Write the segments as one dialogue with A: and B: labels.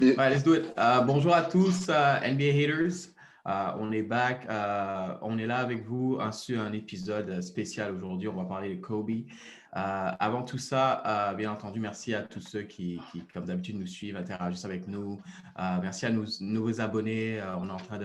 A: Right, let's do it. Bonjour à tous, NBA haters. On est back. On est là avec vous sur un épisode spécial aujourd'hui. On va parler de Kobe. Avant tout ça, bien entendu, merci à tous ceux qui comme d'habitude, nous suivent, interagissent avec nous. Merci à nos nouveaux abonnés. On est en train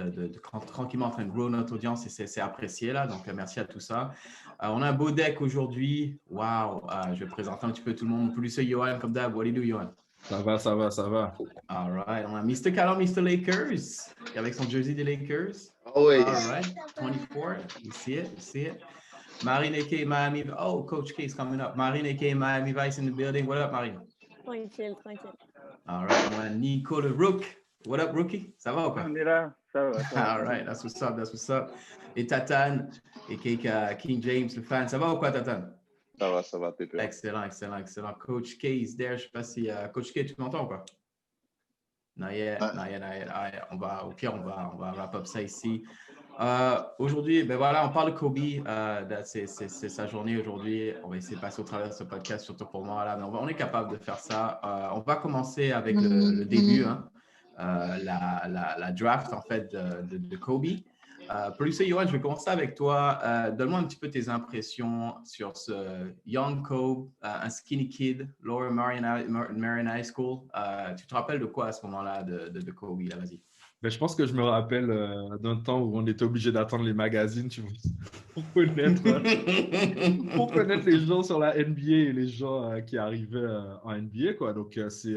A: tranquillement en train de grow notre audience et c'est apprécié là. Donc, merci à tout ça. On a un beau deck aujourd'hui. Wow! Je vais présenter un petit peu tout le monde. Plus Johan, comme d'hab. What do you do, Johan?
B: Ça va, ça va, ça va.
A: All right. On a Mr. Calum, Mr. Lakers, avec son jersey des Lakers.
C: Always.
A: All right. 24. You see it? You see it? Marine, a.k.a. Miami. Oh, Coach K is coming up. Marine, a.k.a. Miami Vice in the building. What up, Marine?
D: Tranquille.
A: All right. On a Nico le Rook. What up, Rookie? Ça va ou pas?
E: On est là. Ça va.
A: All right. That's what's up. That's what's up. Et Tatan, a.k.a. King James, le fan. Ça va ou quoi, Tatan?
C: Ça va, Pépé.
A: Excellent. Coach K is there. Je ne sais pas si Coach K, tu m'entends ou pas? Not yet. Au pire, on va wrap up ça ici. Aujourd'hui, ben voilà, on parle de Kobe. C'est sa journée aujourd'hui. On va essayer de passer au travers de ce podcast, surtout pour moi. Là, mais on est capable de faire ça. On va commencer avec le début, hein, la draft en fait de Kobe. Producer Johan, je vais commencer avec toi. Donne-moi un petit peu tes impressions sur ce Young Kobe, un skinny kid, Lower Marion High School. Tu te rappelles de quoi à ce moment-là de Kobe? Là, vas-y.
B: Ben, je pense que je me rappelle d'un temps où on était obligé d'attendre les magazines, tu vois, pour connaître les gens sur la NBA et les gens qui arrivaient en NBA, quoi. Donc, c'est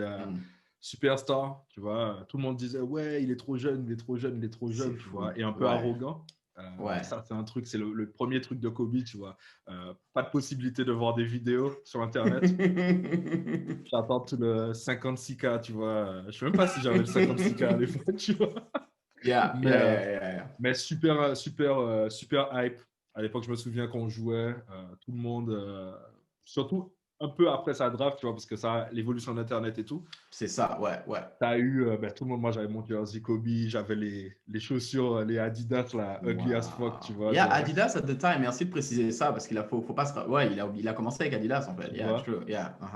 B: superstar, tu vois. Tout le monde disait, ouais, il est trop jeune, tu vois, et un peu arrogant.
A: Ouais.
B: Ça, c'est un truc, c'est le premier truc de Kobe, tu vois. Pas de possibilité de voir des vidéos sur Internet. J'attends tout le 56K, tu vois. Je ne sais même pas si j'avais le 56K à l'époque, tu vois. Mais super hype. À l'époque, je me souviens qu'on jouait, tout le monde, surtout un peu après sa draft, tu vois, parce que ça, l'évolution d'Internet et tout.
A: C'est ça, ouais.
B: T'as eu, tout le monde, moi j'avais mon jersey Kobe, j'avais les chaussures, les Adidas, là, ugly as fuck, tu vois.
A: Adidas at the time, merci de préciser ça, parce qu'il faut pas se... Ouais, il a commencé avec Adidas, en fait. True.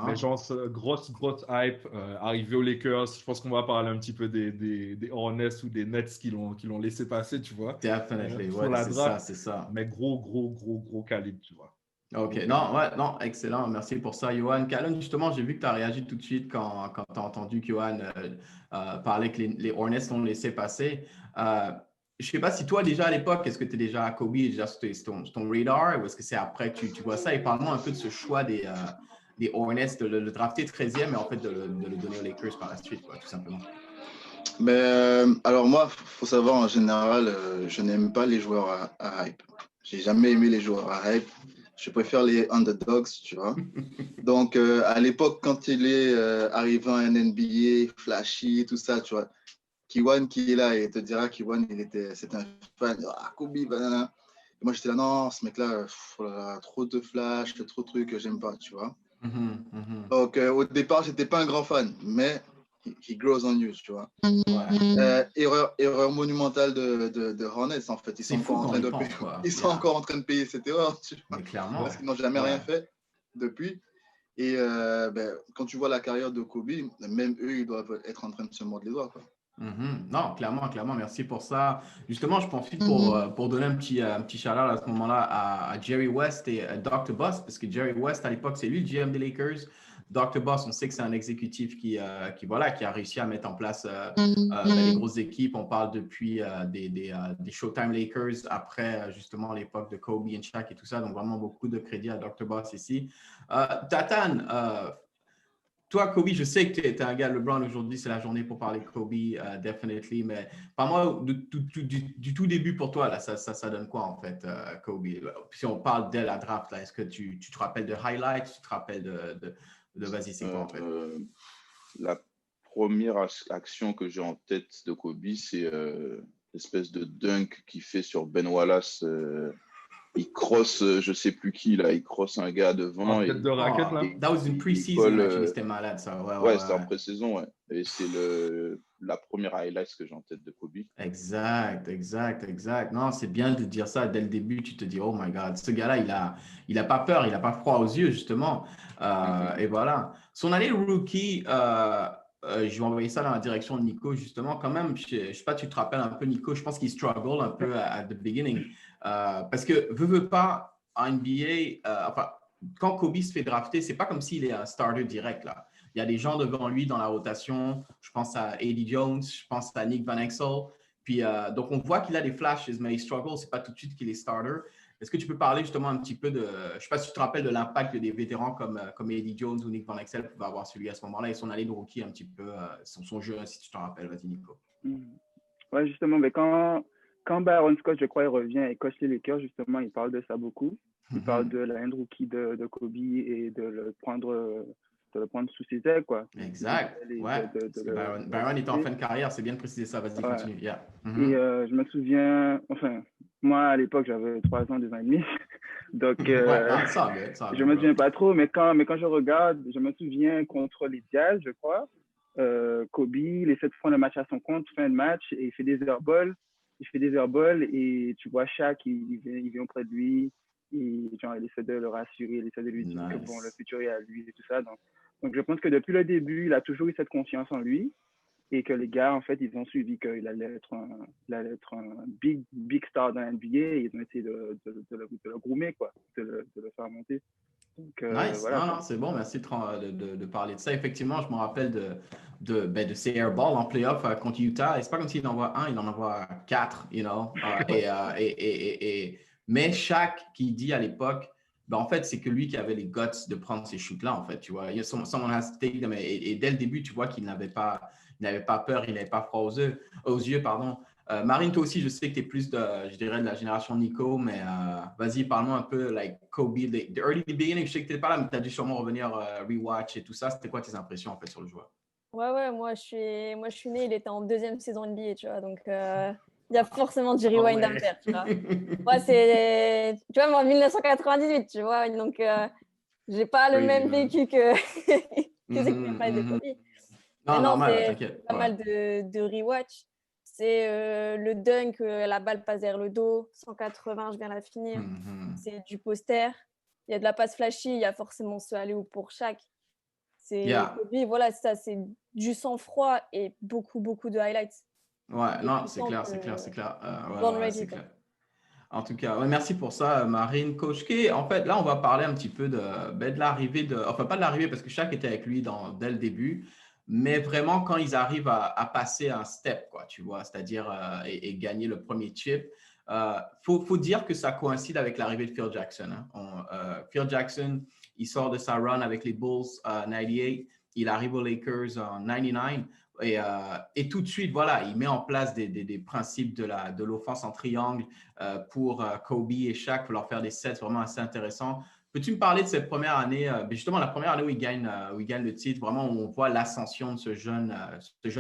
B: Mais genre, grosse hype, arrivé aux Lakers, je pense qu'on va parler un petit peu des Hornets ou des Nets qui l'ont laissé passer, tu vois.
A: Definitely, c'est ça.
B: Mais gros calibre, tu vois.
A: OK. Non, excellent. Merci pour ça, Johan. Calum, justement, j'ai vu que tu as réagi tout de suite quand tu as entendu Johan parler que les Hornets l'ont laissé passer. Je ne sais pas si toi, déjà à l'époque, est-ce que tu es déjà à Kobe, déjà sur ton radar, ou est-ce que c'est après que tu vois ça? Et parle-moi un peu de ce choix des Hornets, de le drafter 13e et en fait de le donner aux Lakers par la suite, quoi, tout simplement.
C: Mais alors moi, il faut savoir, en général, je n'aime pas les joueurs à hype. J'ai jamais aimé les joueurs à hype. Je préfère les underdogs, tu vois. Donc, à l'époque, quand il est arrivé en NBA, flashy, tout ça, tu vois, Kiwan qui est là, et te dira Kiwan, c'était un fan, Kobe, banana. Et moi, j'étais là, non, ce mec-là, trop de flash, trop de trucs, j'aime pas, tu vois. Donc, au départ, j'étais pas un grand fan, mais he grows on you, tu vois. Erreur monumentale de Hornets, en fait. Ils sont encore en train de payer cette erreur, tu vois.
A: Mais clairement.
C: Parce qu'ils n'ont jamais rien fait depuis. Et quand tu vois la carrière de Kobe, même eux, ils doivent être en train de se mordre les doigts, quoi.
A: Non, clairement, merci pour ça. Justement, je profite pour donner un petit shout-out à ce moment-là à Jerry West et à Dr. Boss, parce que Jerry West, à l'époque, c'est lui le GM des Lakers. Dr. Boss, on sait que c'est un exécutif qui a réussi à mettre en place les grosses équipes. On parle depuis des Showtime Lakers après justement l'époque de Kobe et Shaq et tout ça. Donc, vraiment beaucoup de crédit à Dr. Boss ici. Tatan, toi, Kobe, je sais que tu es un gars de LeBron aujourd'hui, c'est la journée pour parler de Kobe, definitely. Mais parle-moi du tout début pour toi, là, ça donne quoi en fait, Kobe? Si on parle dès la draft, là, est-ce que tu te rappelles de highlights, tu te rappelles de vas-y, c'est quoi en fait?
F: La première action que j'ai en tête de Kobe, c'est l'espèce de dunk qu'il fait sur Ben Wallace. Il crosse, je sais plus qui, là, il crosse un gars devant.
B: En tête de raquette, là.
A: That was in pre-season, c'était malade, ça.
F: Ouais, c'était en pré-saison, ouais. Et c'est la première highlight que j'ai en tête de Kobe.
A: Exact. Non, c'est bien de dire ça dès le début. Tu te dis, oh my God, ce gars-là, il a pas peur, il n'a pas froid aux yeux, justement. Et voilà. Son année rookie, je vais envoyer ça dans la direction de Nico, justement. Quand même, je ne sais pas, tu te rappelles un peu, Nico, je pense qu'il struggle un peu à the beginning. Parce que, veut pas, en NBA, enfin, quand Kobe se fait drafter, c'est pas comme s'il est un starter direct, là. Il y a des gens devant lui dans la rotation. Je pense à Eddie Jones, je pense à Nick Van Exel. Puis, donc, on voit qu'il a des flashes, mais il struggle. C'est pas tout de suite qu'il est starter. Est-ce que tu peux parler justement un petit peu de, je ne sais pas si tu te rappelles de l'impact que des vétérans comme Eddie Jones ou Nick Van Exel pouvaient avoir sur lui à ce moment-là et son année de rookie un petit peu, son jeu, si tu t'en rappelles. Vas-y, Nico.
D: Ouais, justement, mais quand Byron Scott, je crois, il revient et coach les Lakers, justement, il parle de ça beaucoup. Il parle de l'année de rookie de Kobe et de le prendre sous ses ailes, quoi.
A: Exact. Ouais. Byron était en fin de carrière, c'est bien de préciser ça. Vas-y, continue. Yeah.
D: Et je me souviens, enfin, moi, à l'époque, j'avais 3 ans, 2 ans et demi. Donc, je me souviens pas trop, mais quand je regarde, je me souviens contre les Jazz, je crois, Kobe, il essaie de prendre le match à son compte, fin de match, et il fait des airballs. Et tu vois Shaq, il vient auprès de lui, et genre, il essaie de le rassurer, il essaie de lui dire que bon, le futur est à lui et tout ça. Donc, je pense que depuis le début, il a toujours eu cette confiance en lui. Et que les gars, en fait, ils ont suivi qu'il allait être un big star dans l'NBA et ils ont essayé de le groomer, quoi, de le faire monter. Donc,
A: nice.
D: voilà.
A: Non, c'est bon. Merci de parler de ça. Effectivement, je me rappelle de ces airballs en playoff contre Utah. Et c'est pas comme s'il en envoie un, il en envoie 4, you know. Mais Shaq qui dit à l'époque, ben, en fait, c'est que lui qui avait les guts de prendre ces shoots-là, en fait, tu vois. Someone has to take them. Et dès le début, tu vois qu'il n'avait pas peur, il n'avait pas froid aux yeux, pardon. Marine, toi aussi, je sais que tu es plus je dirais, de la génération Nico, mais vas-y, parle-moi un peu, like Kobe, the early beginning. Je sais que tu n'étais pas là, mais tu as dû sûrement revenir rewatch et tout ça. C'était quoi tes impressions, en fait, sur le joueur?
E: Ouais, moi, je suis née, il était en 2e saison NBA, tu vois, donc il y a forcément du rewind à me faire, tu vois. Ouais, tu vois, moi, 1998, tu vois, donc j'ai pas le même vécu que ceux qui n'ont pas de Kobe.
A: Non, normal, t'inquiète.
E: Pas mal de rewatch. C'est le dunk, la balle passe derrière le dos, 180, je viens la finir. C'est du poster. Il y a de la passe flashy, il y a forcément ce alley-oop pour chaque. Kobe, voilà, ça, c'est du sang-froid et beaucoup de highlights.
A: Ouais, non, c'est clair. C'est clair. En tout cas, ouais, merci pour ça, Marine. Coach K, en fait, là, on va parler un petit peu de l'arrivée enfin, pas de l'arrivée parce que chaque était avec lui dès le début, mais vraiment quand ils arrivent à passer un step, quoi, tu vois, c'est-à-dire et gagner le premier chip. Faut dire que ça coïncide avec l'arrivée de Phil Jackson. Phil Jackson, il sort de sa run avec les Bulls 98, il arrive aux Lakers en 99. Et tout de suite, voilà, il met en place des principes de l'offense en triangle pour Kobe et Shaq, pour leur faire des sets vraiment assez intéressants. Peux-tu me parler de cette première année, justement la première année où il gagne le titre, vraiment où on voit l'ascension de ce jeune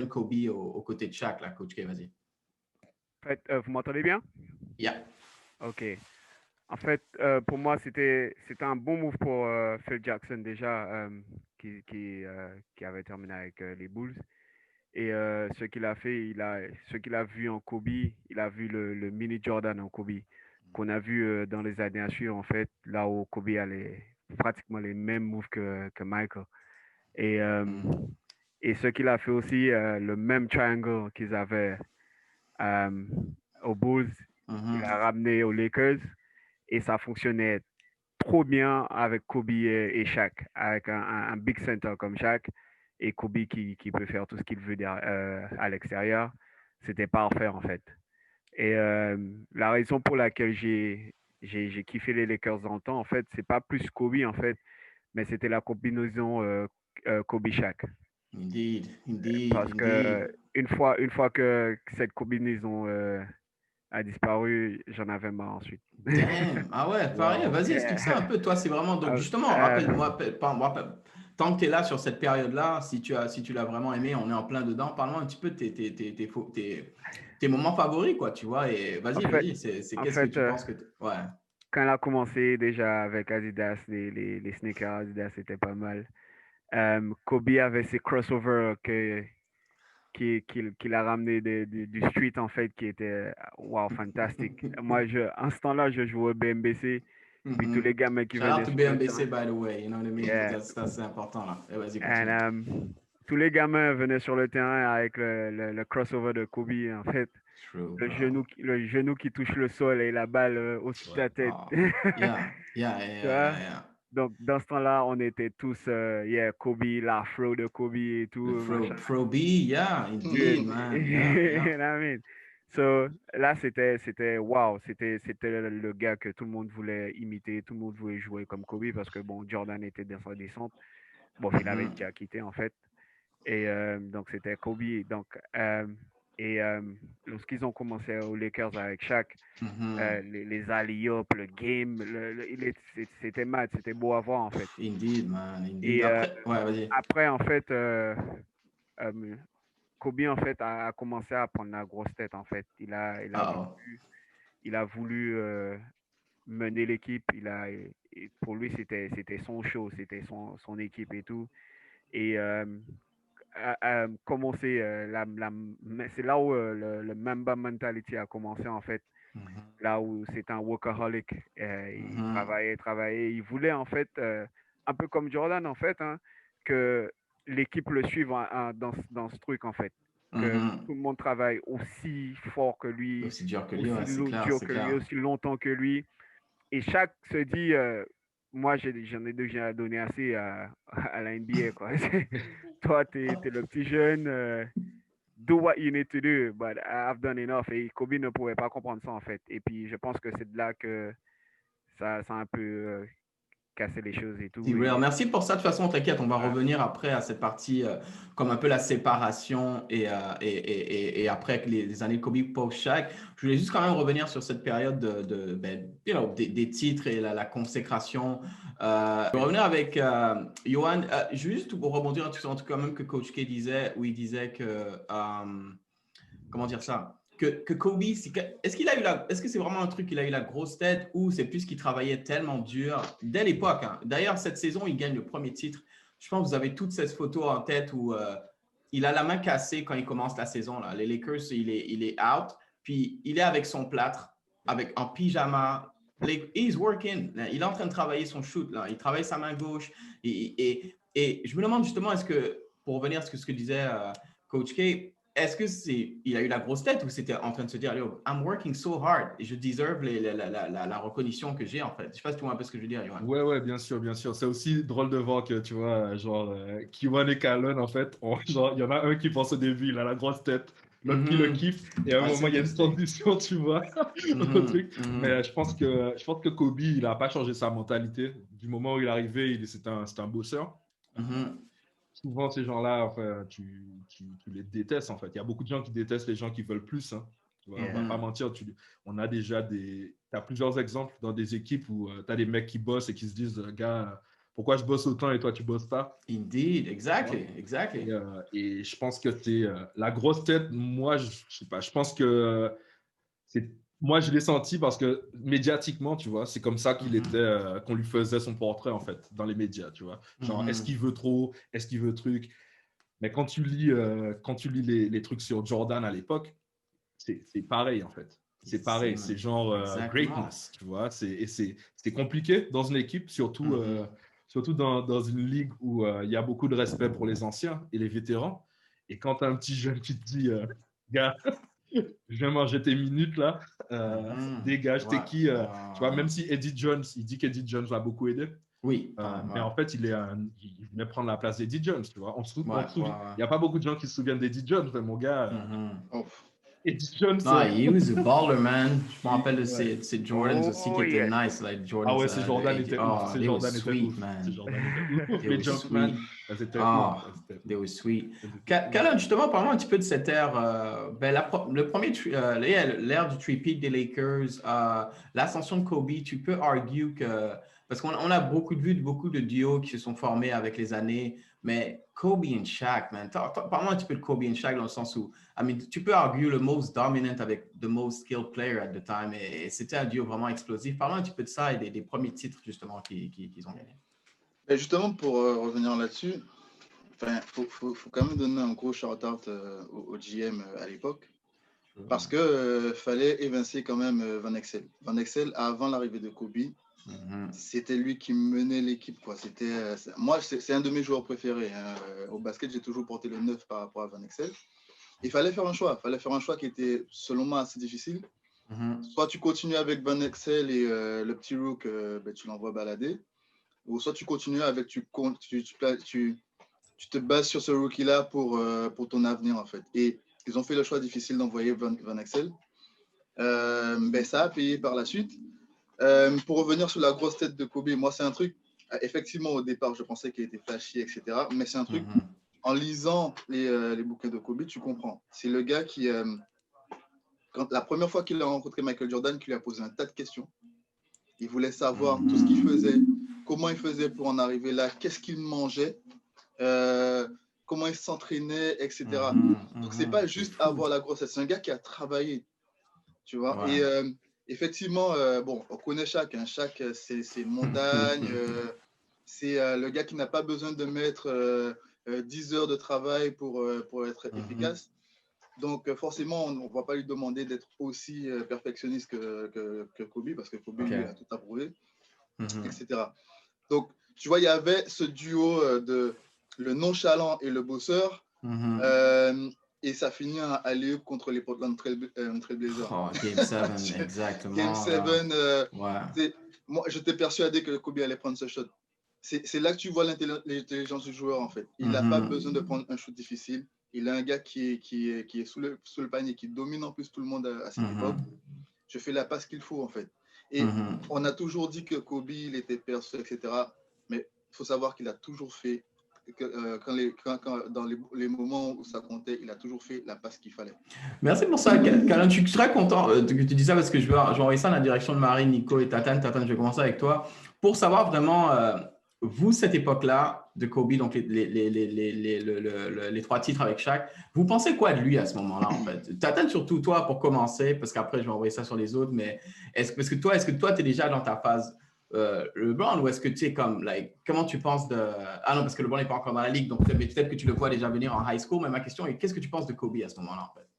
A: Kobe aux côtés de Shaq, là, Coach K, vas-y.
G: En fait, vous m'entendez bien?
A: Yeah.
G: OK. En fait, pour moi, c'était un bon move pour Phil Jackson déjà, qui avait terminé avec les Bulls. Et ce qu'il a fait, ce qu'il a vu en Kobe, il a vu le mini Jordan en Kobe, qu'on a vu dans les années à suivre, en fait, là où Kobe a pratiquement les mêmes moves que Michael. Et ce qu'il a fait aussi, le même triangle qu'ils avaient aux Bulls, il a ramené aux Lakers et ça fonctionnait trop bien avec Kobe et Shaq, avec un big center comme Shaq et Kobe qui peut faire tout ce qu'il veut à l'extérieur. C'était parfait en fait. Et la raison pour laquelle j'ai kiffé les Lakers dans le temps, en fait, c'est pas plus Kobe en fait, mais c'était la combinaison Kobe-Shaq.
A: Indeed.
G: Parce que une fois que cette combinaison a disparu, j'en avais marre ensuite.
A: Damn. Ah ouais, pareil. Vas-y, explique ça un peu. Toi, c'est vraiment. Donc, justement, rappelle-moi, tant que tu es là sur cette période-là, si tu l'as vraiment aimé, on est en plein dedans. Parle-moi un petit peu de tes moments favoris, quoi, tu vois. Et vas-y. Qu'est-ce que tu penses que. Ouais.
G: Quand elle a commencé déjà avec Adidas, les sneakers Adidas, c'était pas mal. Kobe avait ses crossovers qu'il a ramené du street en fait qui était wow, fantastique. Moi, en ce temps-là, je jouais au BMBC. Puis tous les gamins qui
A: Shout out
G: venaient
A: to BMBC, by the way, you know what I mean?
G: Yeah.
A: Ça, c'est important là. Et vas-y, continue.
G: And tous les gamins venaient sur le terrain avec le crossover de Kobe, en fait.
A: True,
G: le genou qui touche le sol et la balle au-dessus de ta tête.
A: Yeah.
G: Donc, dans ce temps-là, on était tous, Kobe, l'afro de Kobe et tout.
A: Fro B, yeah, indeed, man. Yeah.
G: You know what I mean? So, là, c'était wow. C'était le gars que tout le monde voulait imiter, tout le monde voulait jouer comme Kobe parce que, bon, Jordan était dans sa descente. Bon, il avait déjà quitté, en fait. Et donc, c'était Kobe. Donc, lorsqu'ils ont commencé aux Lakers avec Shaq, les alley-oops, le game, c'était mad, c'était beau à voir, en fait.
A: Indeed, man. Indeed.
G: Et
A: vas-y.
G: après, en fait, Kobe, en fait, a commencé à prendre la grosse tête, en fait. Il a voulu mener l'équipe. Pour lui, c'était son show, c'était son équipe et tout. Et commencer, c'est là où le Mamba mentality a commencé, en fait. Là où c'est un workaholic. Il travaillait. Il voulait, en fait, un peu comme Jordan, en fait, hein, que l'équipe le suive dans ce truc, en fait. Que tout le monde travaille aussi fort que lui,
A: aussi dur que lui,
G: aussi longtemps que lui. Et chaque se dit, moi, j'en ai déjà donné assez à la NBA, quoi. Toi, t'es le petit jeune, do what you need to do, but I've done enough. Et Kobe ne pouvait pas comprendre ça, en fait. Et puis, je pense que c'est de là que ça a un peu casser les choses et tout.
A: Merci pour ça. De toute façon, t'inquiète, on va revenir après à cette partie comme un peu la séparation et après les années Kobe post-Shaq. Je voulais juste quand même revenir sur cette période des titres et la consécration. Je vais revenir avec Johan. Juste pour rebondir en tout cas même que Coach K disait, où il disait que comment dire ça? Que Kobe, est-ce que c'est vraiment un truc qu'il a eu la grosse tête ou c'est plus qu'il travaillait tellement dur dès l'époque, hein? D'ailleurs, cette saison, il gagne le premier titre. Je pense que vous avez toute cette photo en tête où il a la main cassée quand il commence la saison, là. Les Lakers, il est out, puis il est avec son plâtre, en pyjama. He's working. Il est en train de travailler son shoot, là. Il travaille sa main gauche. Et je me demande justement, est-ce que, pour revenir à ce que disait Coach K, est-ce qu'il a eu la grosse tête ou c'était en train de se dire, I'm working so hard et je deserve la reconnaissance que j'ai, en fait. Je ne sais pas si tu vois un peu ce que je veux dire, Johan.
B: Ouais, bien sûr. C'est aussi drôle de voir que, tu vois, genre, Kiwan et Kalon, en fait, genre, il y en a un qui pense au début, il a la grosse tête, l'autre qui le kiffe, et à un moment, il y a une transition, tu vois, Mais je pense que Kobe, il n'a pas changé sa mentalité. Du moment où il est arrivé, c'est un bosseur. Souvent, ces gens-là, enfin, tu les détestes, en fait. Il y a beaucoup de gens qui détestent les gens qui veulent plus. Hein. On ne va pas mentir. On a déjà t'as plusieurs exemples dans des équipes où tu as des mecs qui bossent et qui se disent, gars, pourquoi je bosse autant et toi, tu bosses pas?
A: Indeed, exactly.
B: Et je pense que c'est la grosse tête. Moi, je sais pas. Je pense que moi, je l'ai senti parce que médiatiquement, tu vois, c'est comme ça qu'il était, qu'on lui faisait son portrait, en fait, dans les médias, tu vois. Genre, est-ce qu'il veut trop? Est-ce qu'il veut truc? Mais quand tu lis les trucs sur Jordan à l'époque, c'est pareil, en fait. C'est pareil. C'est genre greatness, tu vois. C'est compliqué dans une équipe, surtout dans une ligue où il y a beaucoup de respect pour les anciens et les vétérans. Et quand tu as un petit jeune qui te dit, gars, je viens manger tes minutes là, dégage, t'es qui tu vois, même si Eddie Jones, il dit qu'Eddie Jones l'a beaucoup aidé.
A: Oui.
B: Mais en fait, il venait prendre la place d'Eddie Jones, tu vois. Il n'y a pas beaucoup de gens qui se souviennent d'Eddie Jones, mais mon gars. Eddie Jones.
A: Non, he was a baller, man. Je me rappelle de ces Jordans aussi qui étaient nice. Like Jordans,
B: ouais, ces Jordan étaient ouf. Ces Jordan étaient ouf.
A: Les Jumpman, they were sweet. Kalon, justement, parlons un petit peu de cette ère. L'ère du three-peat des Lakers, l'ascension de Kobe, tu peux argue que... Parce qu'on a beaucoup de duos qui se sont formés avec les années, mais Kobe et Shaq, man. Parle-moi un petit peu de Kobe et Shaq dans le sens où, tu peux arguer le most dominant avec the most skilled player at the time, et c'était un duo vraiment explosif. Parle-moi un petit peu de ça et des premiers titres, justement, qu'ils ont gagnés.
C: Et justement, pour revenir là-dessus, il faut quand même donner un gros shout-out au GM à l'époque, parce qu'il fallait évincer quand même Van Exel. Van Exel, avant l'arrivée de Kobe, C'était lui qui menait l'équipe, quoi. Moi, c'est un de mes joueurs préférés. Hein. Au basket, j'ai toujours porté le 9 par rapport à Van Exel. Il fallait faire un choix. Il fallait faire un choix qui était, selon moi, assez difficile. Soit tu continues avec Van Exel et le petit Rook, tu l'envoies balader. Ou soit tu continues avec, tu te bases sur ce rookie-là pour ton avenir, en fait. Et ils ont fait le choix difficile d'envoyer Van Exel. Ça a payé par la suite. Pour revenir sur la grosse tête de Kobe, moi, c'est un truc, effectivement, au départ, je pensais qu'il était flashy, etc. Mais c'est un truc, en lisant les bouquins de Kobe, tu comprends. C'est le gars qui, la première fois qu'il a rencontré Michael Jordan, qui lui a posé un tas de questions. Il voulait savoir tout ce qu'il faisait, comment il faisait pour en arriver là, qu'est-ce qu'il mangeait, comment il s'entraînait, etc. Donc, c'est pas juste avoir la grossesse. C'est un gars qui a travaillé, tu vois. Ouais. Et effectivement, on connaît Shaq. Hein. Shaq, c'est une montagne. C'est le gars qui n'a pas besoin de mettre 10 heures de travail pour être efficace. Donc, forcément, on ne va pas lui demander d'être aussi perfectionniste que Kobe, parce que Kobe, lui, a tout approuvé, etc. Donc, tu vois, il y avait ce duo de le nonchalant et le bosseur. Et ça finit à aller contre les Portland Trail Blazers.
A: Oh, Game 7, exactement.
C: Game 7, moi, j'étais persuadé que Kobe allait prendre ce shot. C'est là que tu vois l'intelligence du joueur, en fait. Il n'a pas besoin de prendre un shoot difficile. Il a un gars qui est sous le panier, qui domine en plus tout le monde à cette époque. Je fais la passe qu'il faut, en fait. Et on a toujours dit que Kobe, il était perçu, etc. Mais il faut savoir qu'il a toujours fait dans les moments où ça comptait, il a toujours fait la passe qu'il fallait.
A: Merci pour ça, Calin. Je suis très content que tu dis ça parce que je vais envoyer ça dans la direction de Marie, Nico et Tatane. Tatane, je vais commencer avec toi pour savoir vraiment, vous, cette époque-là de Kobe, donc les 3 titres avec Shaq, vous pensez quoi de lui à ce moment-là, en fait? Tatane, surtout toi, pour commencer, parce qu'après, je vais envoyer ça sur les autres, mais est-ce que toi, tu es déjà dans ta phase LeBron, ou est-ce que tu es comme, comment tu penses de… Ah non, parce que LeBron n'est pas encore dans la ligue, donc peut-être que tu le vois déjà venir en high school, mais ma question est, qu'est-ce que tu penses de Kobe à ce moment-là, en fait?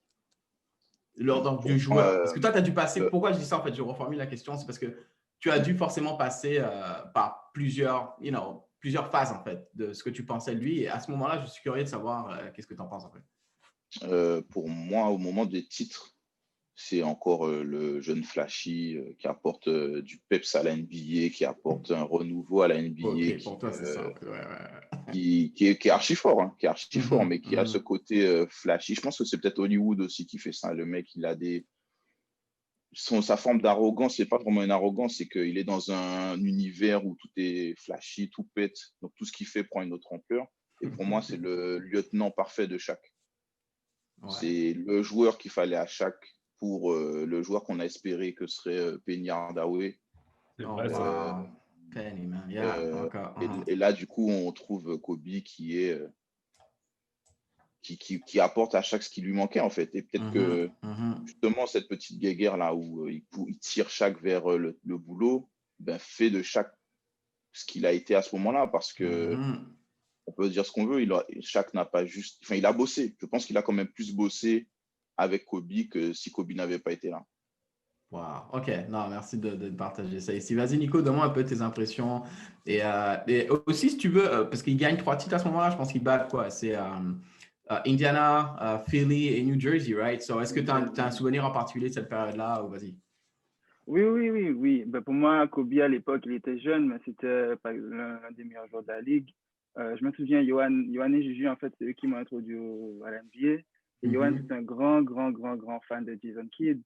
A: Lors du joueur. Parce que toi, tu as dû passer… Pourquoi je dis ça, en fait? Je reformule la question, c'est parce que tu as dû forcément passer par plusieurs phases, en fait, de ce que tu pensais de lui. Et à ce moment-là, je suis curieux de savoir qu'est-ce que tu en penses, en fait.
F: Pour moi, au moment des titres, c'est encore le jeune flashy qui apporte du peps à la NBA, qui apporte un renouveau à la NBA,
A: pour toi, c'est ça.
F: Qui est archi fort, hein, mais qui a ce côté flashy. Je pense que c'est peut-être Hollywood aussi qui fait ça. Le mec, il a sa forme d'arrogance, c'est pas vraiment une arrogance, c'est qu'il est dans un univers où tout est flashy, tout pète, donc tout ce qu'il fait prend une autre ampleur. Et pour moi, c'est le lieutenant parfait de Shaq. Ouais. C'est le joueur qu'il fallait à Shaq pour le joueur qu'on a espéré que serait Penny Hardaway.
A: Penny, man. Yeah.
F: Et là, du coup, on trouve Kobe qui apporte à Shaq ce qui lui manquait, en fait. Et peut-être que, justement, cette petite guéguerre là où il tire Shaq vers le boulot, fait de Shaq ce qu'il a été à ce moment-là, parce que on peut dire ce qu'on veut, Shaq n'a pas juste… Enfin, il a bossé. Je pense qu'il a quand même plus bossé avec Kobe que si Kobe n'avait pas été là.
A: Wow, OK. Non, merci de partager ça ici. Vas-y, Nico, donne-moi un peu tes impressions. Et aussi, si tu veux, parce qu'il gagne 3 titres à ce moment-là, je pense qu'il bat quoi? C'est Indiana, Philly et New Jersey, right? So, est-ce que tu as un souvenir en particulier de cette période-là? Ou vas-y.
D: Oui. Pour moi, Kobe, à l'époque, il était jeune, mais c'était l'un des meilleurs joueurs de la ligue. Je me souviens, Yohan et Juju, en fait, c'est eux qui m'ont introduit à la NBA. Et Yohan, c'est un grand fan de Jason Kidd.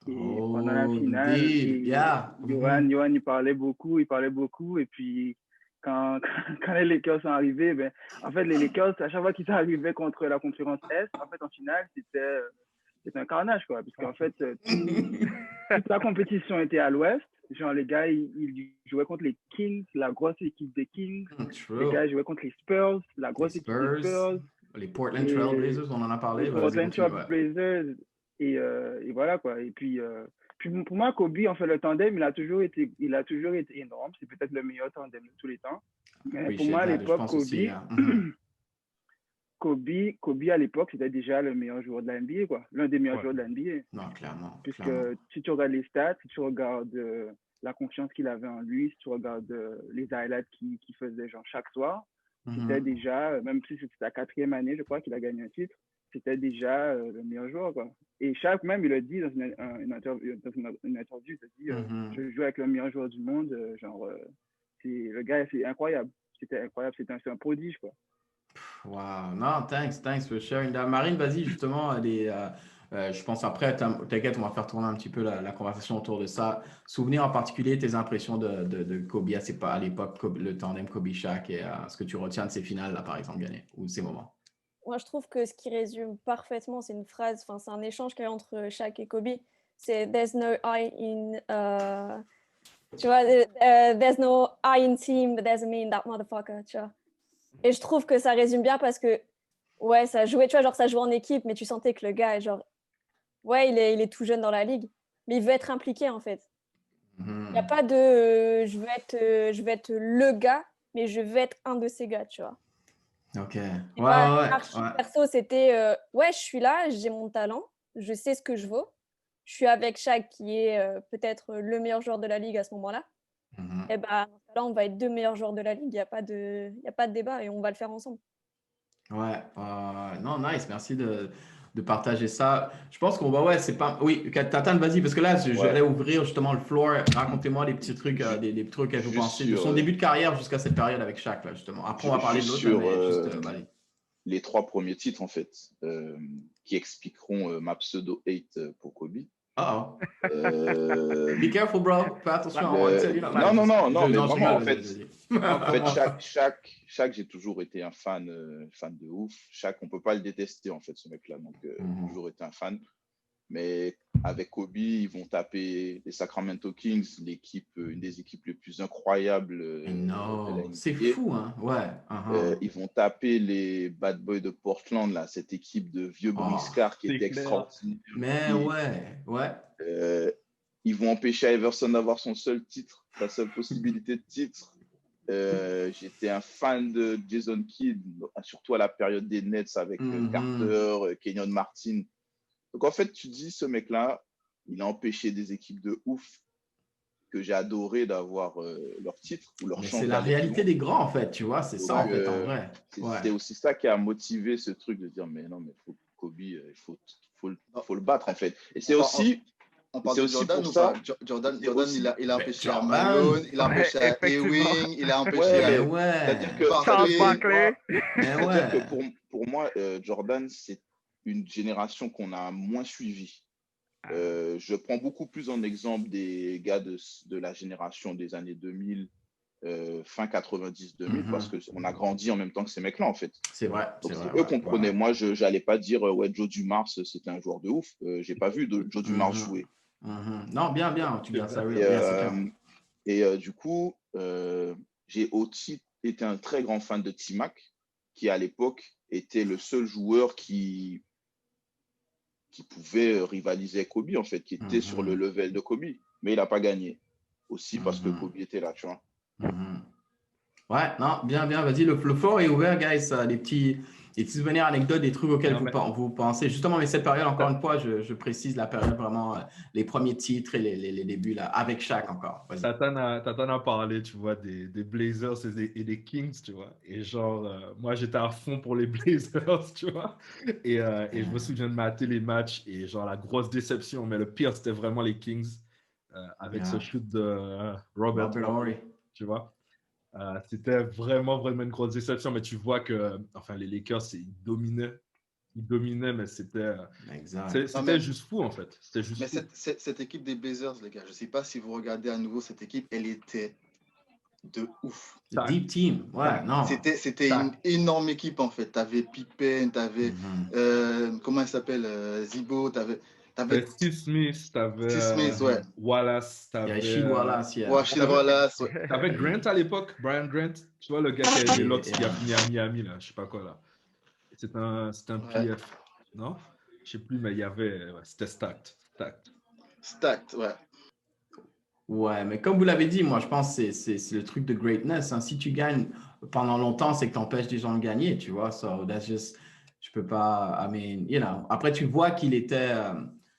D: Et pendant la finale, Yohan, il parlait beaucoup. Et puis, quand les Lakers sont arrivés, en fait, les Lakers, à chaque fois qu'ils sont arrivés contre la conférence Est, en fait, en finale, c'était un carnage, quoi. Puisqu'en fait, toute la compétition était à l'Ouest. Genre, les gars, ils jouaient contre les Kings, la grosse équipe des Kings. Les gars, ils jouaient contre les Spurs, la grosse équipe des Spurs.
A: Les Portland Trail Blazers, on en a parlé.
D: Les Portland Trail Blazers. Et voilà, quoi. Et puis pour moi, Kobe, en fait, le tandem, il a toujours été énorme. C'est peut-être le meilleur tandem de tous les temps. Mais pour moi, à l'époque, Kobe, à l'époque, c'était déjà le meilleur joueur de la NBA, quoi. L'un des meilleurs joueurs de la NBA.
A: Non, clairement.
D: Puisque si tu regardes les stats, si tu regardes la confiance qu'il avait en lui. Si tu regardes les highlights qu'il faisait genre chaque soir, c'était déjà, même si c'était sa 4e année, je crois qu'il a gagné un titre, c'était déjà le meilleur joueur, quoi. Et Shaq même, il a dit dans une interview, il a dit je joue avec le meilleur joueur du monde, le gars, c'est incroyable. C'était incroyable, c'est un prodige, quoi.
A: Wow, non, thanks for sharing that. Marine, vas-y, justement, je pense après, t'inquiète, on va faire tourner un petit peu la conversation autour de ça. Souvenirs en particulier, tes impressions de Kobe à l'époque, le tandem Kobe-Shaq et ce que tu retiens de ces finales, là, par exemple, gagnées, ou ces moments.
E: Moi, je trouve que ce qui résume parfaitement, c'est une phrase, c'est un échange qu'il y a entre Shaq et Kobe. C'est "There's no I in..." tu vois, "There's no I in team, but there's a me in that motherfucker", tu vois. Et je trouve que ça résume bien parce que, ouais, ça jouait, tu vois, genre ça jouait en équipe, mais tu sentais que le gars, genre, ouais, il est tout jeune dans la ligue, mais il veut être impliqué, en fait. Il n'y a pas de je veux être le gars, mais je veux être un de ces gars, tu vois.
A: Ok.
E: Ouais. Perso, c'était ouais, je suis là, j'ai mon talent, je sais ce que je vaux. Je suis avec Shaq qui est peut-être le meilleur joueur de la ligue à ce moment-là. Et bah, dans ce cas-là, on va être 2 meilleurs joueurs de la ligue. Il n'y a pas de débat et on va le faire ensemble.
A: Ouais, non, nice. Merci de partager ça. Je pense qu'on va, ouais, c'est pas. Oui, Tatane, vas-y, parce que là, j'allais ouvrir justement le floor. Racontez-moi des petits trucs, des trucs que vous pensez de son début de carrière jusqu'à cette période avec Shaq, là, justement. Après, on va parler de l'autre, mais juste, allez.
F: Les 3 premiers titres, en fait, qui expliqueront ma pseudo-hate pour Kobe.
A: Be careful, bro. Fais attention.
F: Non, mais vraiment, en fait, Shaq, j'ai toujours été un fan de ouf. Shaq, on peut pas le détester, en fait, ce mec-là. Donc, j'ai toujours été un fan. Mais avec Kobe, ils vont taper les Sacramento Kings, une des équipes les plus incroyables de la NBA.
A: C'est fou, hein? Ouais.
F: Ils vont taper les Bad Boys de Portland, là, cette équipe de vieux briscards qui était extraordinaire.
A: Mais ouais.
F: Ils vont empêcher Iverson d'avoir son seul titre, sa seule possibilité de titre. J'étais un fan de Jason Kidd, surtout à la période des Nets avec Carter, Kenyon Martin. Donc, en fait, tu dis, ce mec-là, il a empêché des équipes de ouf que j'ai adoré d'avoir leur titre ou leur chance.
A: C'est la réalité des grands, en fait, tu vois, c'est ça, en fait, en vrai.
F: C'était aussi ça qui a motivé ce truc de dire, mais non, mais Kobe, il faut le battre, en fait. Et c'est aussi...
C: On parle de Jordan ou pas? Jordan, il a empêché à Malone, il a empêché à Ewing, il a empêché à...
F: C'est-à-dire que pour moi, Jordan, c'est une génération qu'on a moins suivie. Je prends beaucoup plus en exemple des gars de la génération des années 2000, fin 90-2000, parce qu'on a grandi en même temps que ces mecs-là, en fait.
A: C'est vrai.
F: Donc, eux comprenaient. Moi, je n'allais pas dire ouais, Joe Dumars, c'était un joueur de ouf. Je n'ai pas vu Joe Dumars jouer.
A: Non, bien, tu gardes ça.
F: Et du coup, j'ai aussi été un très grand fan de T-Mac, qui à l'époque était le seul joueur qui pouvait rivaliser avec Kobe, en fait, qui était sur le level de Kobe. Mais il n'a pas gagné. Aussi parce que Kobe était là, tu vois.
A: Ouais, non, bien, vas-y, le floor est ouvert, guys. Des petits souvenirs, anecdotes, des trucs auxquels vous pensez. Justement, mais cette période, encore une fois, je précise la période vraiment, les premiers titres et les débuts là, avec Shaq encore.
B: Tatane a parlé, tu vois, des Blazers et des Kings, tu vois. Et genre, moi, j'étais à fond pour les Blazers, tu vois. Et je me souviens de mater les matchs et genre la grosse déception. Mais le pire, c'était vraiment les Kings avec ce shoot de Robert Horry, tu vois. C'était vraiment une grosse déception, mais tu vois que les Lakers, ils dominaient, mais c'était juste fou, en fait.
C: Cette équipe des Blazers, les gars, je ne sais pas si vous regardez à nouveau cette équipe, elle était de ouf.
A: Deep team, non.
C: C'était une énorme équipe, en fait. Tu avais Pippen, tu avais, comment il s'appelle, Zibo, tu avais
B: Steve Smith, t'avais
C: ouais.
B: Wallace, t'avais
A: Rashid Wallace,
B: t'avais Grant à l'époque, Brian Grant, tu vois le gars qui a les Locks qui a fini à Miami là, je sais pas quoi là. C'est un PF, non? Je sais plus, mais il y avait, c'était stacked,
C: ouais.
A: Ouais, mais comme vous l'avez dit, moi je pense que c'est le truc de greatness. Hein. Si tu gagnes pendant longtemps, c'est que tu empêches des gens de gagner, tu vois. So that's just, je peux pas, I mean, Après, tu vois qu'il était,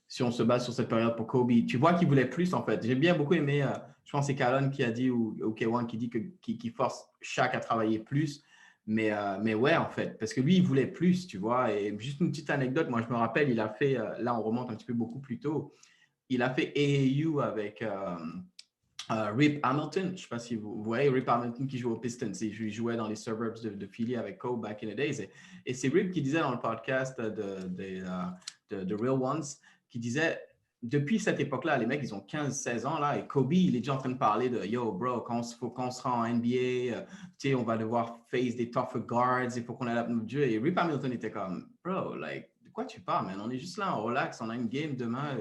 A: si on se base sur cette période pour Kobe. Tu vois qu'il voulait plus, en fait. J'ai bien beaucoup aimé, je pense que c'est Calonne qui a dit, ou K1 qui dit qu'il force Shaq à travailler plus. Mais ouais, en fait, parce que lui, il voulait plus, tu vois. Et juste une petite anecdote, moi, je me rappelle, il a fait, là, on remonte un petit peu beaucoup plus tôt, il a fait AAU avec Rip Hamilton. Je ne sais pas si vous voyez Rip Hamilton qui joue aux Pistons. Il jouait dans les suburbs de Philly avec Kobe back in the days. Et c'est Rip qui disait dans le podcast de Real Ones, qui disait, depuis cette époque-là, les mecs, ils ont 15-16 ans, là, et Kobe, il est déjà en train de parler de « Yo, bro, quand on se rend en NBA, on va devoir face des tougher guards, il faut qu'on adapte notre jeu. » Et Rip Hamilton était comme « Bro, like, de quoi tu parles, man? On est juste là, on relax, on a une game demain. »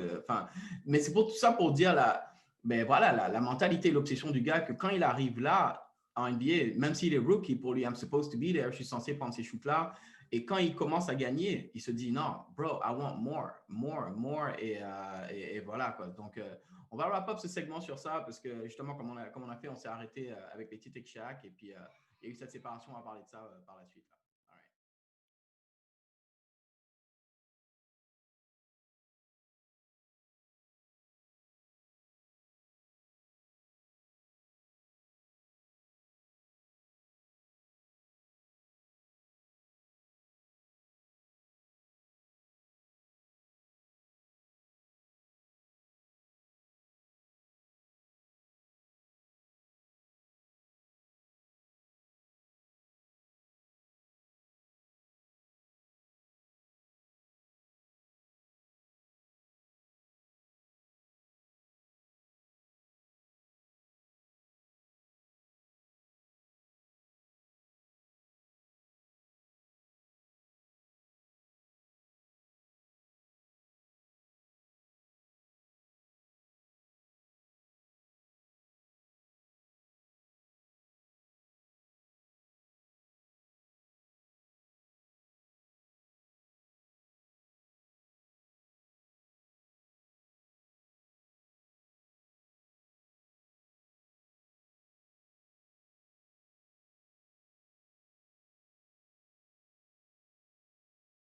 A: Mais c'est pour tout ça pour dire la mentalité et l'obsession du gars que quand il arrive là, en NBA, même s'il est rookie, pour lui, I'm supposed to be there, je suis censé prendre ces shoots-là. Et quand il commence à gagner, il se dit non, bro, I want more. Et voilà, quoi. Donc, on va wrap up ce segment sur ça parce que justement, comme on a fait, on s'est arrêté avec les titres et Shaq. Et puis, il y a eu cette séparation, on va parler de ça par la suite.